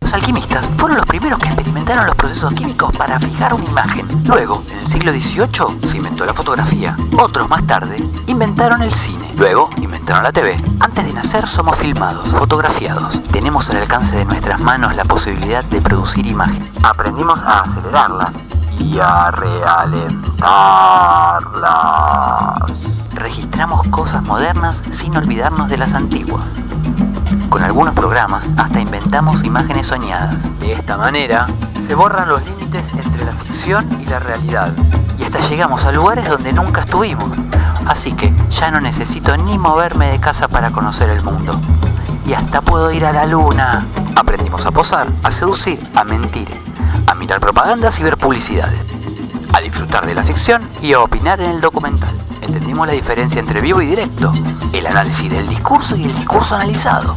Los alquimistas fueron los primeros que experimentaron los procesos químicos para fijar una imagen. Luego, en el siglo XVIII, se inventó la fotografía. Otros más tarde inventaron el cine. Luego inventaron la TV. Antes de nacer somos filmados, fotografiados. Tenemos al alcance de nuestras manos la posibilidad de producir imagen. Aprendimos a acelerarlas y a realentarlas. Registramos cosas modernas sin olvidarnos de las antiguas. Con algunos programas hasta inventamos imágenes soñadas. De esta manera se borran los límites entre la ficción y la realidad. Y hasta llegamos a lugares donde nunca estuvimos. Así que ya no necesito ni moverme de casa para conocer el mundo. Y hasta puedo ir a la luna. Aprendimos a posar, a seducir, a mentir, a mirar propagandas y ver publicidades, a disfrutar de la ficción y a opinar en el documental. Entendimos la diferencia entre vivo y directo, el análisis del discurso y el discurso analizado,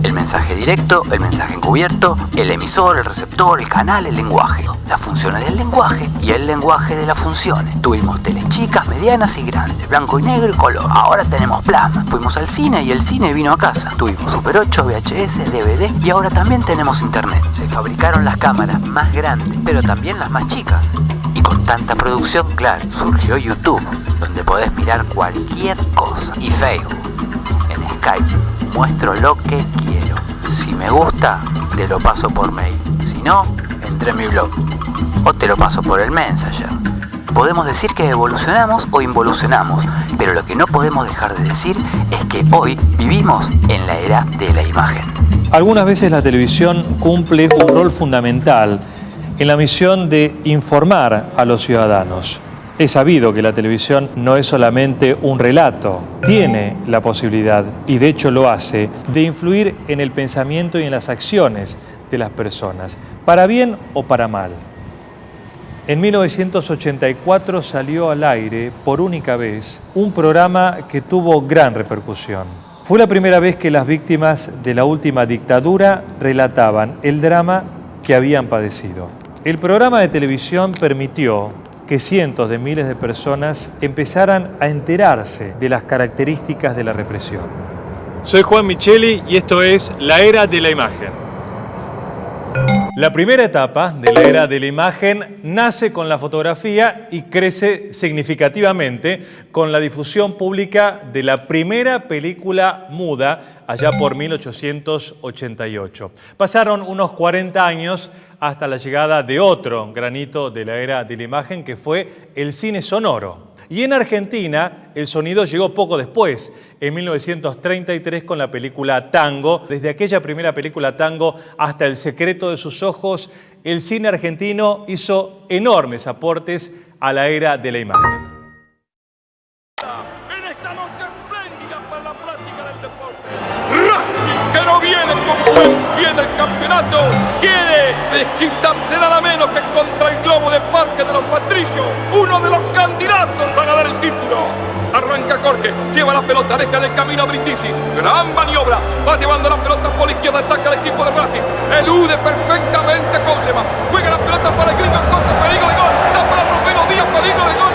el mensaje directo, el mensaje encubierto, el emisor, el receptor, el canal, el lenguaje, las funciones del lenguaje y el lenguaje de las funciones. Tuvimos teles chicas, medianas y grandes, blanco y negro y color. Ahora tenemos plasma. Fuimos al cine y el cine vino a casa. Tuvimos Super 8, VHS, DVD y ahora también tenemos internet. Se fabricaron las cámaras más grandes, pero también las más chicas. Y con tanta producción, claro, surgió YouTube, donde podés mirar cualquier cosa. Y Facebook. En Skype muestro lo que quiero. Si me gusta, te lo paso por mail. Si no, entré en mi blog. O te lo paso por el Messenger. Podemos decir que evolucionamos o involucionamos, pero lo que no podemos dejar de decir es que hoy vivimos en la era de la imagen. Algunas veces la televisión cumple un rol fundamental en la misión de informar a los ciudadanos. Es sabido que la televisión no es solamente un relato, tiene la posibilidad, y de hecho lo hace, de influir en el pensamiento y en las acciones de las personas, para bien o para mal. En 1984 salió al aire, por única vez, un programa que tuvo gran repercusión. Fue la primera vez que las víctimas de la última dictadura relataban el drama que habían padecido. El programa de televisión permitió que cientos de miles de personas empezaran a enterarse de las características de la represión. Soy Juan Micheli y esto es La Era de la Imagen. La primera etapa de la era de la imagen nace con la fotografía y crece significativamente con la difusión pública de la primera película muda allá por 1888. Pasaron unos 40 años hasta la llegada de otro granito de la era de la imagen, que fue el cine sonoro. Y en Argentina el sonido llegó poco después, en 1933 con la película Tango. Desde aquella primera película Tango hasta El secreto de sus ojos, el cine argentino hizo enormes aportes a la era de la imagen. En esta noche espléndida para la práctica del deporte, Racing, que no viene con buen pie del campeonato, quiere desquitarse nada menos que contra el Globo de Parque de los Patricios, uno de los candidatos a ganar el título. Arranca Jorge, lleva la pelota, deja de camino a Brindisi, gran maniobra, va llevando la pelota por la izquierda, ataca el equipo de Racing, elude perfectamente Cósema, juega la pelota para el Gringo, contra peligro de gol, da para Romero Díaz, peligro de gol,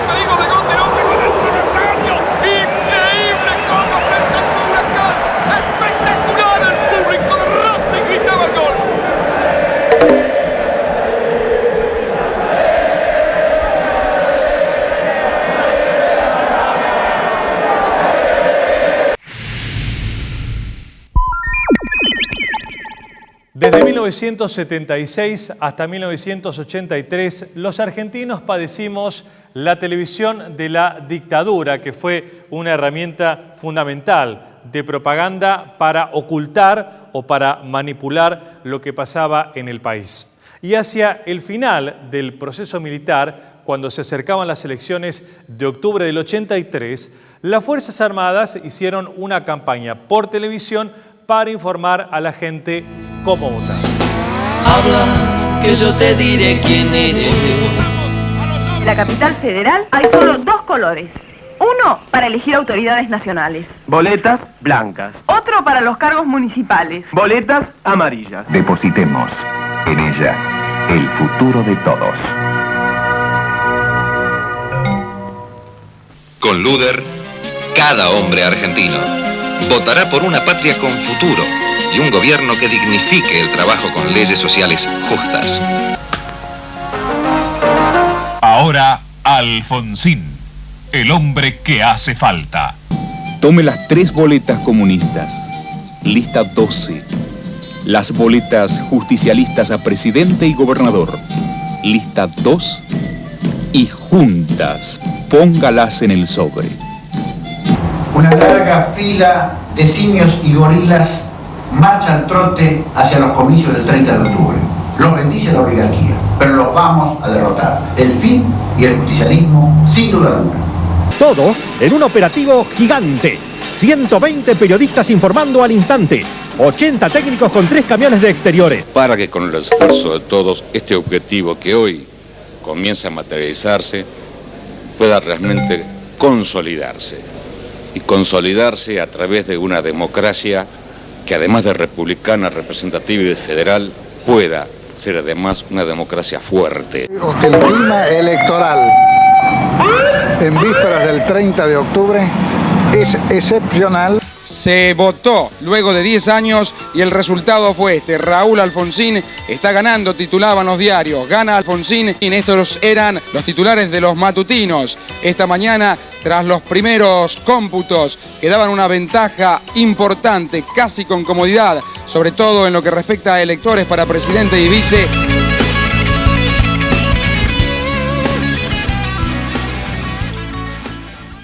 de nombre con el travesaño, increíble cómo se está el Huracán, espectacular, el público de Racing gritaba el gol. Desde 1976 hasta 1983, los argentinos padecimos la televisión de la dictadura, que fue una herramienta fundamental de propaganda para ocultar o para manipular lo que pasaba en el país. Y hacia el final del proceso militar, cuando se acercaban las elecciones de octubre del 83, las Fuerzas Armadas hicieron una campaña por televisión para informar a la gente cómo votar. Habla, que yo te diré quién eres. En la capital federal hay solo dos colores. Uno para elegir autoridades nacionales. Boletas blancas. Otro para los cargos municipales. Boletas amarillas. Depositemos en ella el futuro de todos. Con Luder, cada hombre argentino votará por una patria con futuro y un gobierno que dignifique el trabajo con leyes sociales justas. Ahora, Alfonsín, el hombre que hace falta. Tome las 3 boletas comunistas. Lista 12. Las boletas justicialistas a presidente y gobernador. Lista 2. Y juntas, póngalas en el sobre. Una larga fila de simios y gorilas marcha al trote hacia los comicios del 30 de octubre. Los bendice la oligarquía, pero los vamos a derrotar. El fin y el justicialismo, sin duda alguna. Todo en un operativo gigante. 120 periodistas informando al instante. 80 técnicos con 3 camiones de exteriores. Para que con el esfuerzo de todos, este objetivo que hoy comienza a materializarse pueda realmente consolidarse. Y consolidarse a través de una democracia que, además de republicana, representativa y federal, pueda ser además una democracia fuerte. El clima electoral en vísperas del 30 de octubre es excepcional. Se votó luego de 10 años y el resultado fue este. Raúl Alfonsín está ganando, titulaban los diarios. Gana Alfonsín y estos eran los titulares de los matutinos. Esta mañana, tras los primeros cómputos que daban una ventaja importante, casi con comodidad, sobre todo en lo que respecta a electores para presidente y vice.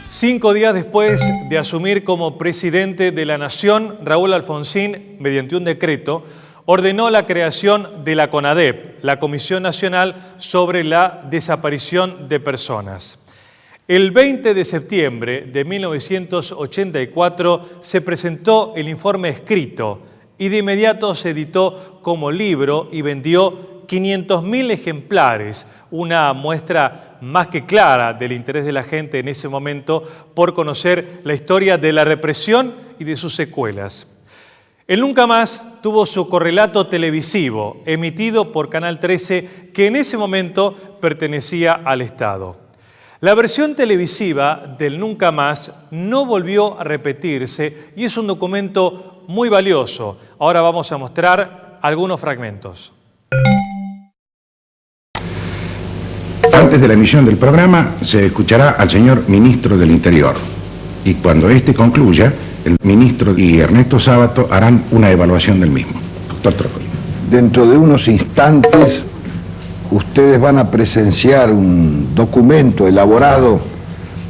5 días después de asumir como presidente de la Nación, Raúl Alfonsín, mediante un decreto, ordenó la creación de la CONADEP, la Comisión Nacional sobre la Desaparición de Personas. El 20 de septiembre de 1984 se presentó el informe escrito y de inmediato se editó como libro y vendió 500.000 ejemplares, una muestra más que clara del interés de la gente en ese momento por conocer la historia de la represión y de sus secuelas. El Nunca Más tuvo su correlato televisivo, emitido por Canal 13, que en ese momento pertenecía al Estado. La versión televisiva del Nunca Más no volvió a repetirse y es un documento muy valioso. Ahora vamos a mostrar algunos fragmentos. Antes de la emisión del programa se escuchará al señor ministro del Interior y cuando éste concluya, el ministro y Ernesto Sábato harán una evaluación del mismo. Doctor Trócoli. Dentro de unos instantes ustedes van a presenciar un documento elaborado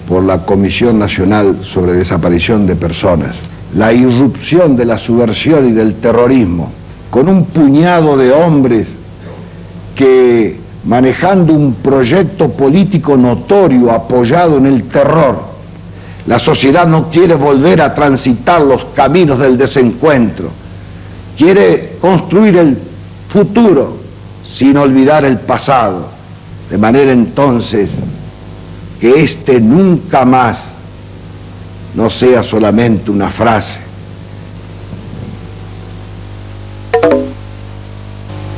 por la Comisión Nacional sobre Desaparición de Personas. La irrupción de la subversión y del terrorismo, con un puñado de hombres que, manejando un proyecto político notorio apoyado en el terror, la sociedad no quiere volver a transitar los caminos del desencuentro, quiere construir el futuro sin olvidar el pasado, de manera entonces que este nunca más no sea solamente una frase.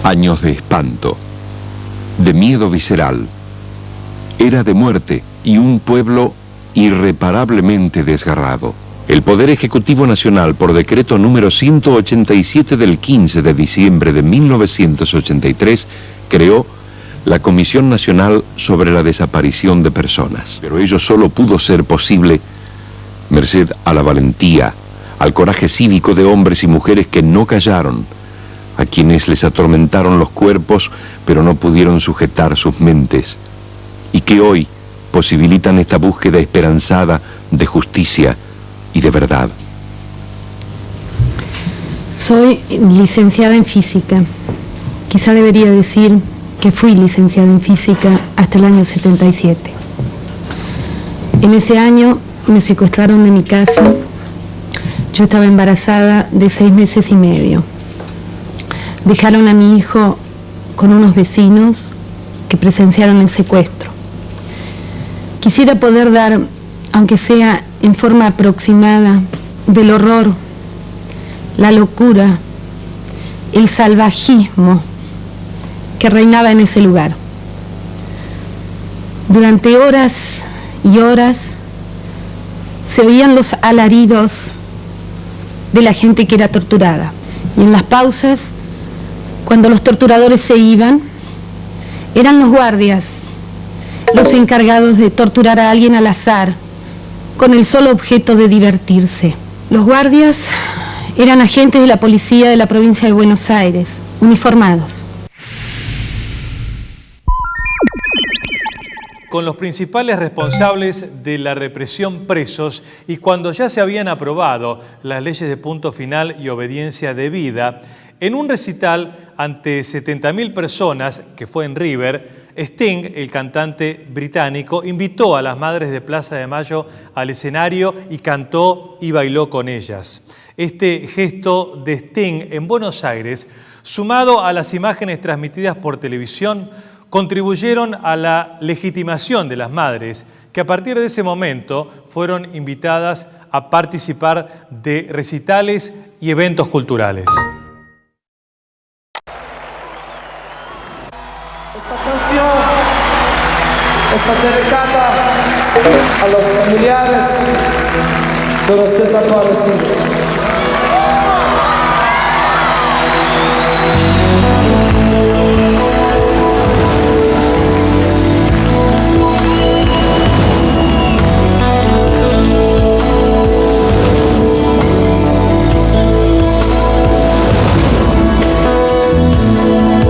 Años de espanto, de miedo visceral, era de muerte y un pueblo irreparablemente desgarrado. El Poder Ejecutivo Nacional, por decreto número 187 del 15 de diciembre de 1983, creó la Comisión Nacional sobre la Desaparición de Personas. Pero ello solo pudo ser posible merced a la valentía, al coraje cívico de hombres y mujeres que no callaron, a quienes les atormentaron los cuerpos, pero no pudieron sujetar sus mentes, y que hoy posibilitan esta búsqueda esperanzada de justicia y de verdad. Soy licenciada en física. Quizá debería decir que fui licenciada en física hasta el año 77. En ese año me secuestraron de mi casa. Yo estaba embarazada de 6 meses y medio. Dejaron a mi hijo con unos vecinos que presenciaron el secuestro. Quisiera poder dar, aunque sea en forma aproximada, del horror, la locura, el salvajismo que reinaba en ese lugar. Durante horas y horas se oían los alaridos de la gente que era torturada. Y en las pausas, cuando los torturadores se iban, eran los guardias los encargados de torturar a alguien al azar, con el solo objeto de divertirse. Los guardias eran agentes de la policía de la provincia de Buenos Aires, uniformados. Con los principales responsables de la represión presos y cuando ya se habían aprobado las leyes de punto final y obediencia debida, en un recital ante 70.000 personas, que fue en River, Sting, el cantante británico, invitó a las madres de Plaza de Mayo al escenario y cantó y bailó con ellas. Este gesto de Sting en Buenos Aires, sumado a las imágenes transmitidas por televisión, contribuyeron a la legitimación de las madres, que a partir de ese momento fueron invitadas a participar de recitales y eventos culturales. Está dedicada a los familiares de los desaparecidos.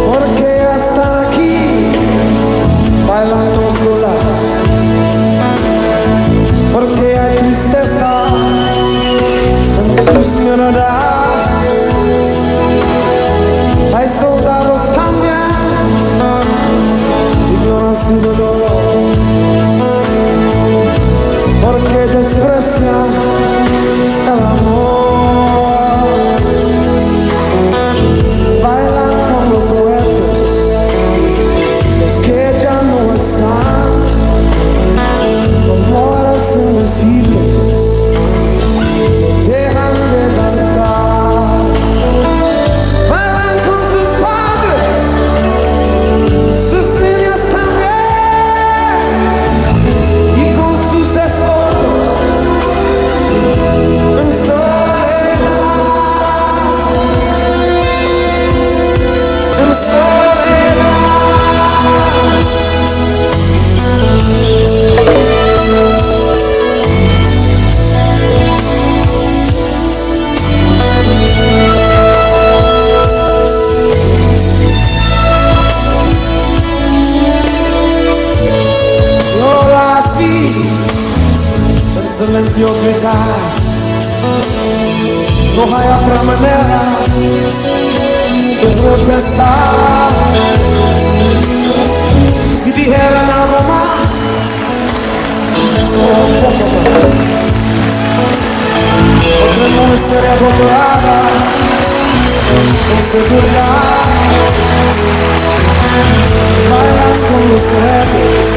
Porque hasta aquí bailando solas, porque hay tristeza en sus miradas, hay soldados también, ignoran su dolor, porque desprecian el amor, bailan con los muertos, los que ya no están, amores invisibles, dejan de danzar, bailan con sus padres, sus niños también, y con sus esposos, en soledad, en soledad. Yo las vi en silencio gritar, no hay otra manera de protestar. Si dijeran algo más, solo un poco más, otra no sería torturada con seguridad. Bailan con los héroes,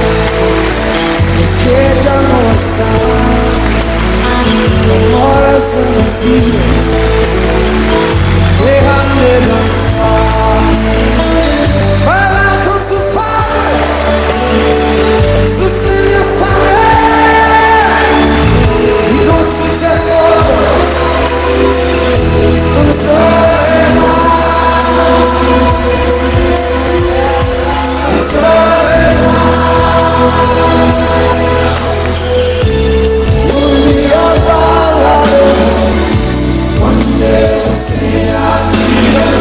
los que ya no están, amores invisibles, dejan de danzar. Bailan con sus padres, sus niños también, y con sus esposos, con soledad, con soledad. Un día bailaremos cuando sea final,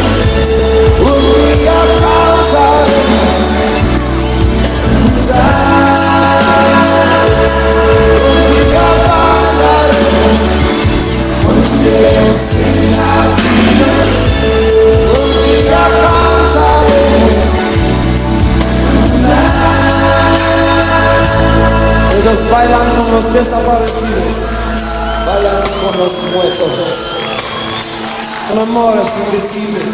un día cantaremos, un día bailaremos cuando sea final, un día cantaremos. Ellos bailan con los desaparecidos, bailan con los muertos, con amores invisibles.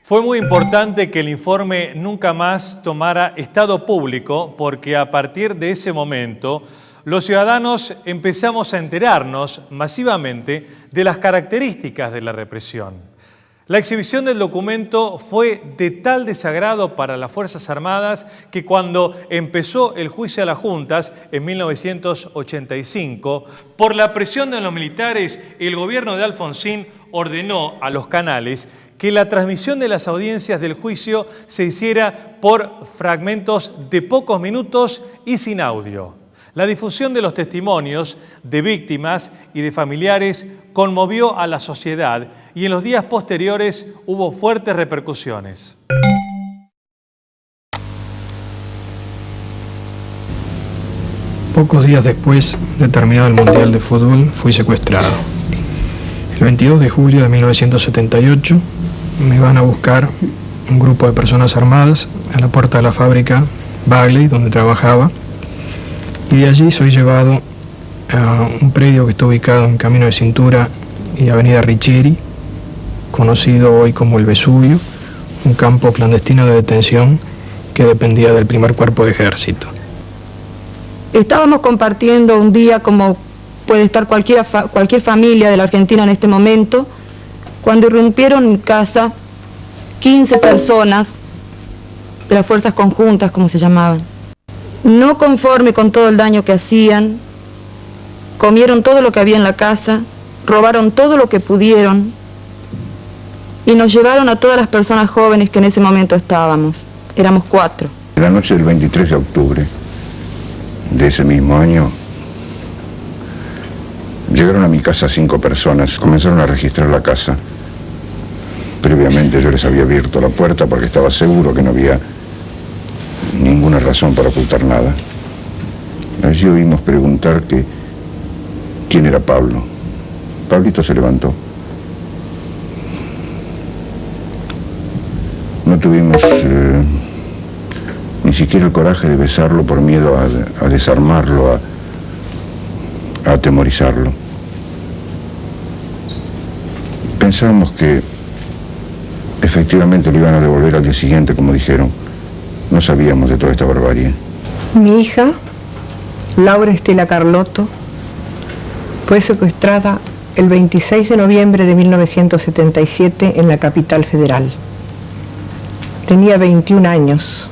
Fue muy importante que el informe nunca más tomara estado público porque a partir de ese momento los ciudadanos empezamos a enterarnos masivamente de las características de la represión. La exhibición del documento fue de tal desagrado para las Fuerzas Armadas que cuando empezó el juicio a las juntas en 1985, por la presión de los militares, el gobierno de Alfonsín ordenó a los canales que la transmisión de las audiencias del juicio se hiciera por fragmentos de pocos minutos y sin audio. La difusión de los testimonios de víctimas y de familiares conmovió a la sociedad y en los días posteriores hubo fuertes repercusiones. Pocos días después de terminado el Mundial de Fútbol, fui secuestrado. El 22 de julio de 1978 me van a buscar un grupo de personas armadas a la puerta de la fábrica Bagley, donde trabajaba, y de allí soy llevado a un predio que está ubicado en Camino de Cintura y Avenida Riccieri, conocido hoy como el Vesubio, un campo clandestino de detención que dependía del primer cuerpo de ejército. Estábamos compartiendo un día como puede estar cualquier familia de la Argentina en este momento, cuando irrumpieron en casa 15 personas de las fuerzas conjuntas, como se llamaban. No conforme con todo el daño que hacían, comieron todo lo que había en la casa, robaron todo lo que pudieron y nos llevaron a todas las personas jóvenes que en ese momento estábamos. Éramos 4. La noche del 23 de octubre de ese mismo año, llegaron a mi casa 5 personas, comenzaron a registrar la casa. Previamente yo les había abierto la puerta porque estaba seguro que no había ninguna razón para ocultar nada. Allí oímos preguntar que quién era Pablo. Pablito se levantó. No tuvimos ni siquiera el coraje de besarlo por miedo a desarmarlo, a atemorizarlo. Pensábamos que efectivamente lo iban a devolver al día siguiente, como dijeron. No sabíamos de toda esta barbarie. Mi hija, Laura Estela Carlotto, fue secuestrada el 26 de noviembre de 1977 en la capital federal. Tenía 21 años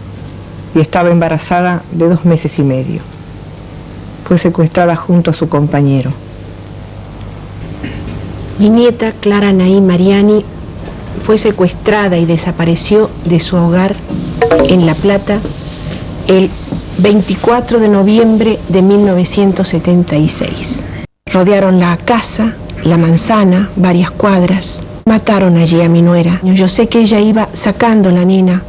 y estaba embarazada de 2 meses y medio. Fue secuestrada junto a su compañero. Mi nieta, Clara Anaí Mariani, fue secuestrada y desapareció de su hogar en La Plata el 24 de noviembre de 1976. Rodearon la casa, la manzana, varias cuadras. Mataron allí a mi nuera. Yo sé que ella iba sacando a la nena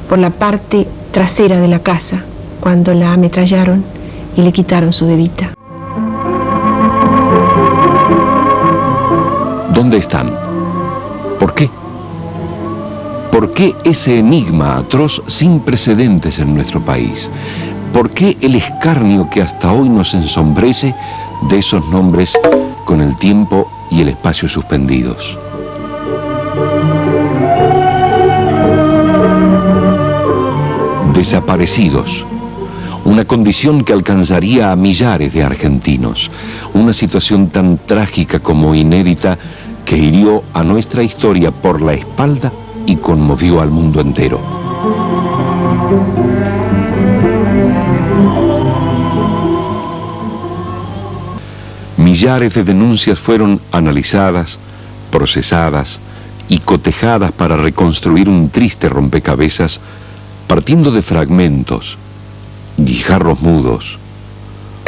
por la parte trasera de la casa cuando la ametrallaron y le quitaron su bebita. ¿Dónde están? ¿Por qué? ¿Por qué ese enigma atroz sin precedentes en nuestro país? ¿Por qué el escarnio que hasta hoy nos ensombrece de esos nombres con el tiempo y el espacio suspendidos? Desaparecidos. Una condición que alcanzaría a millares de argentinos. Una situación tan trágica como inédita que hirió a nuestra historia por la espalda y conmovió al mundo entero. Millares de denuncias fueron analizadas, procesadas y cotejadas para reconstruir un triste rompecabezas, partiendo de fragmentos, guijarros mudos,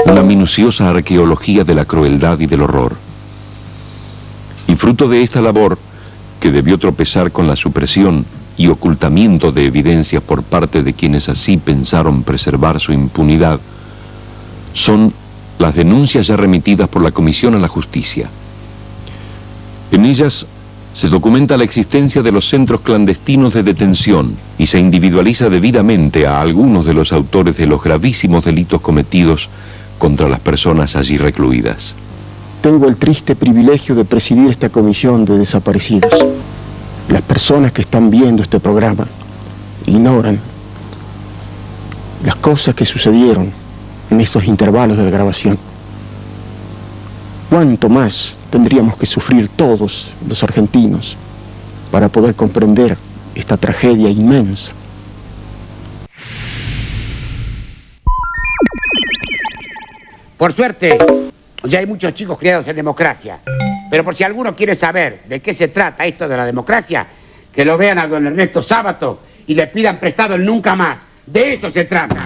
una minuciosa arqueología de la crueldad y del horror. Y fruto de esta labor, que debió tropezar con la supresión y ocultamiento de evidencias por parte de quienes así pensaron preservar su impunidad, son las denuncias ya remitidas por la Comisión a la Justicia. En ellas se documenta la existencia de los centros clandestinos de detención y se individualiza debidamente a algunos de los autores de los gravísimos delitos cometidos contra las personas allí recluidas. Tengo el triste privilegio de presidir esta comisión de desaparecidos. Las personas que están viendo este programa ignoran las cosas que sucedieron en esos intervalos de la grabación. ¿Cuánto más tendríamos que sufrir todos los argentinos para poder comprender esta tragedia inmensa? Por suerte, ya hay muchos chicos criados en democracia. Pero por si alguno quiere saber de qué se trata esto de la democracia, que lo vean a don Ernesto Sábato y le pidan prestado el nunca más. De eso se trata.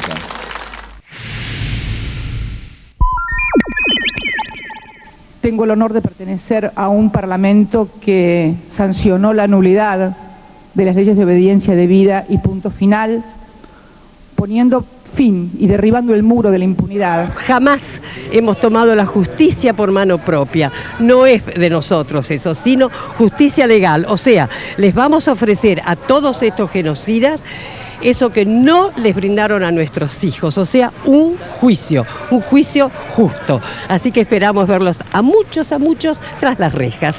Tengo el honor de pertenecer a un parlamento que sancionó la nulidad de las leyes de obediencia debida y punto final, poniendo fin y derribando el muro de la impunidad. Jamás hemos tomado la justicia por mano propia. No es de nosotros eso, sino justicia legal. O sea, les vamos a ofrecer a todos estos genocidas eso que no les brindaron a nuestros hijos, o sea, un juicio justo. Así que esperamos verlos a muchos tras las rejas.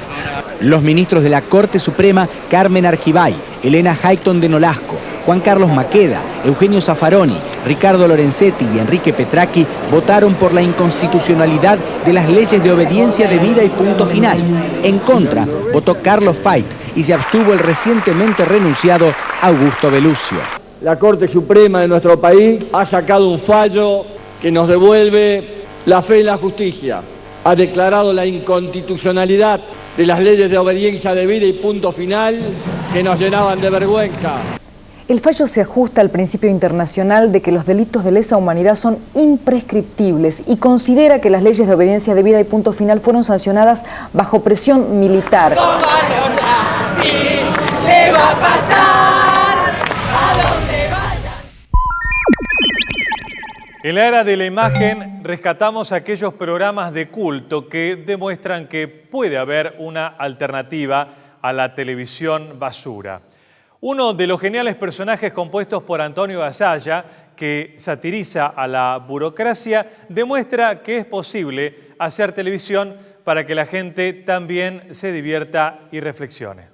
Los ministros de la Corte Suprema, Carmen Argibay, Elena Hayton de Nolasco, Juan Carlos Maqueda, Eugenio Zaffaroni, Ricardo Lorenzetti y Enrique Petracchi votaron por la inconstitucionalidad de las leyes de obediencia debida y punto final. En contra, votó Carlos Fait y se abstuvo el recientemente renunciado Augusto Belucio. La Corte Suprema de nuestro país ha sacado un fallo que nos devuelve la fe en la justicia. Ha declarado la inconstitucionalidad de las leyes de obediencia debida y punto final que nos llenaban de vergüenza. El fallo se ajusta al principio internacional de que los delitos de lesa humanidad son imprescriptibles y considera que las leyes de obediencia debida y punto final fueron sancionadas bajo presión militar. Así le va a pasar a donde vaya. En la era de la imagen rescatamos aquellos programas de culto que demuestran que puede haber una alternativa a la televisión basura. Uno de los geniales personajes compuestos por Antonio Gasalla, que satiriza a la burocracia, demuestra que es posible hacer televisión para que la gente también se divierta y reflexione.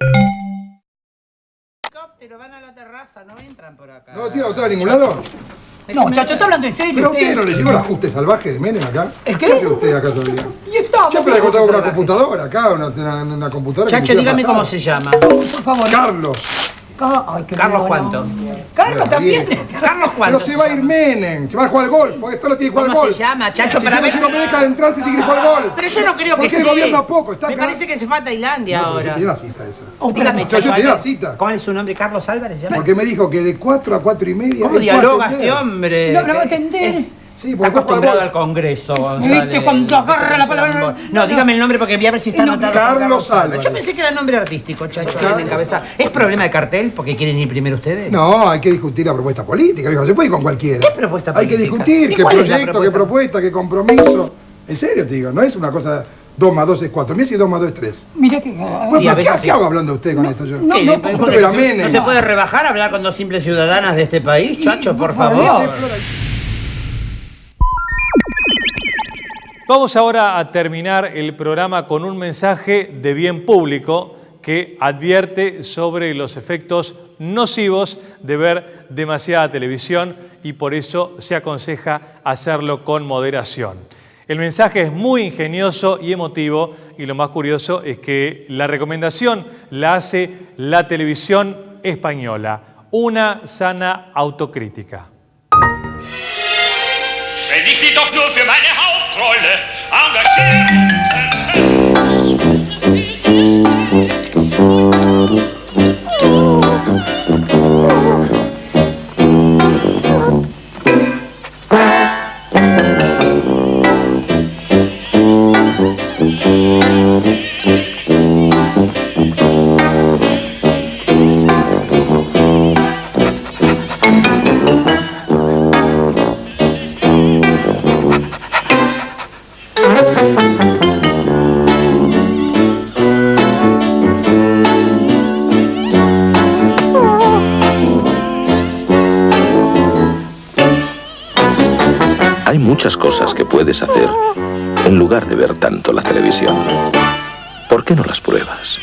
Pero van a la terraza, no entran por acá. ¿No tiene autor a ningún lado? No, muchacho, está hablando en serio. ¿Pero usted no le llegó el ajuste salvaje de Menem acá? ¿El qué? ¿Qué hace usted acá todavía? Y estamos. Yo le contaba una computadora acá, una computadora. Chacho, dígame cómo se llama. Por favor. Carlos. Ay, qué ¿Carlos bueno. cuánto? Carlos también. ¿Carlos cuánto? Pero se va a ir Menem, se va a jugar al golf, porque esto no tiene que jugar al ¿Cómo golf. se llama, Chacho? Si Para tiene ver que no me deja de entrar si tiene que jugar al golf. Pero yo no creo que porque el esté. gobierno poco, está Me acá. parece que se fue a Tailandia ahora. Tiene la cita esa. Dígame, Chacho, Chacho, tiene la cita. ¿cuál es su nombre? ¿Carlos Álvarez se llama? Porque me dijo que de 4 a 4 y media. ¿Cómo dialoga este hombre? No, pero va a entender. Sí, Está acostumbrado al Congreso, González. ¿Viste cuando agarra la palabra? No, dígame el nombre porque voy a ver si está anotado. Carlos Álvarez. Yo pensé que era nombre artístico, Chacho, en cabeza. ¿Es problema de cartel porque quieren ir primero ustedes? No, hay que discutir la propuesta política, viejo. No se puede ir con cualquiera. ¿Qué propuesta política? Hay que discutir qué ¿Cuál es la proyecto, qué propuesta, qué compromiso. En serio te digo, no es una cosa 2 más 2 es 4. Mira si 2 más 2 es 3. Mira que... Bueno, ¿qué hago hablando de usted con esto yo? ¿No se puede rebajar hablar con dos simples ciudadanas de este país, Chacho, por favor? Vamos ahora a terminar el programa con un mensaje de bien público que advierte sobre los efectos nocivos de ver demasiada televisión y por eso se aconseja hacerlo con moderación. El mensaje es muy ingenioso y emotivo y lo más curioso es que la recomendación la hace la televisión española, una sana autocrítica. Wenn ich Sie doch nur für meine Hauptrolle engagieren Hay muchas cosas que puedes hacer en lugar de ver tanto la televisión. ¿Por qué no las pruebas?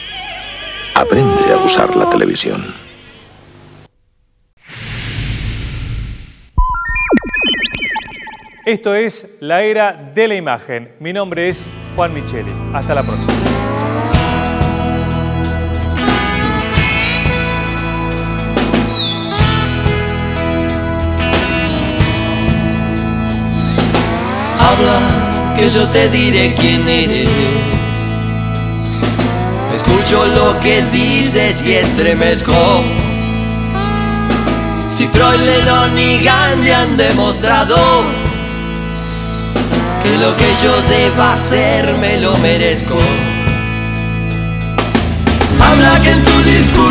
Aprende a usar la televisión. Esto es La Era de la Imagen. Mi nombre es Juan Micheli. Hasta la próxima. Habla, que yo te diré quién eres. Escucho lo que dices y estremezco. Si Freud, Lennon y Gandhi han demostrado que lo que yo deba hacer me lo merezco. Habla, que en tu discurso